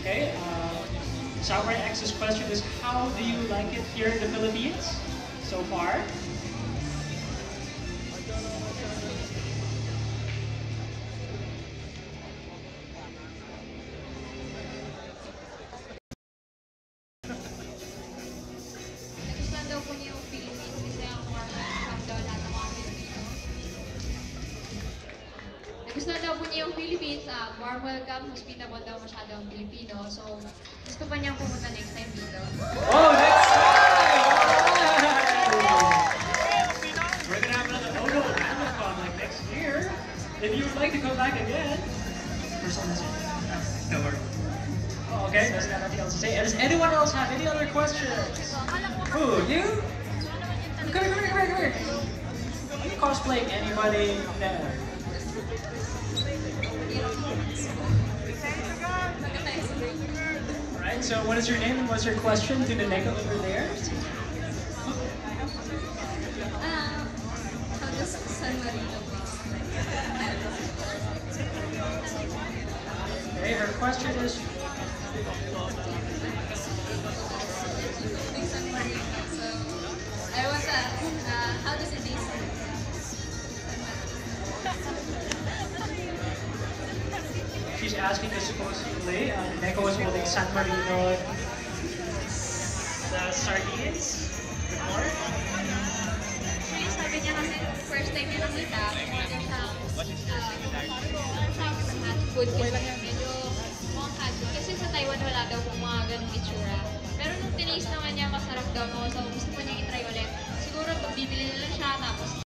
Okay, Sour X's question is, how do you like it here in the Philippines so far? Nagustuhan daw po niyo yung Philippines kasi ang warm welcome daw lahat ng mga Pilipino. Nagustuhan daw po niya yung Philippines, warm welcome, hospitable daw masyado ang Pilipino. So, gusto pa niyang pumunta next time dito. Oh, next time! We're gonna have another Con like next year. If you would like to come back again. For some reason. No worries. Oh, okay, doesn't have anything else to say. Does anyone else have any other questions? Who, you? Come here. Are you cosplaying anybody there? Alright, so what is your name and what's your question to the Neko over there? How does San Marino go? Okay, her question is, San Marino. So, I want to ask, how does it taste? she's asking if supposedly Neko was holding San Marino, the sardines before. Actually, sabi niya kasi first time niya nakita, mukha siyang food kasi medyo mukhang hot food. Kasi sa Taiwan wala daw kung mga ganung itsura. Pero nung tinaste naman niya, masarap daw mo. So gusto pa niya i-try ulit. Siguro bibili na lang siya tapos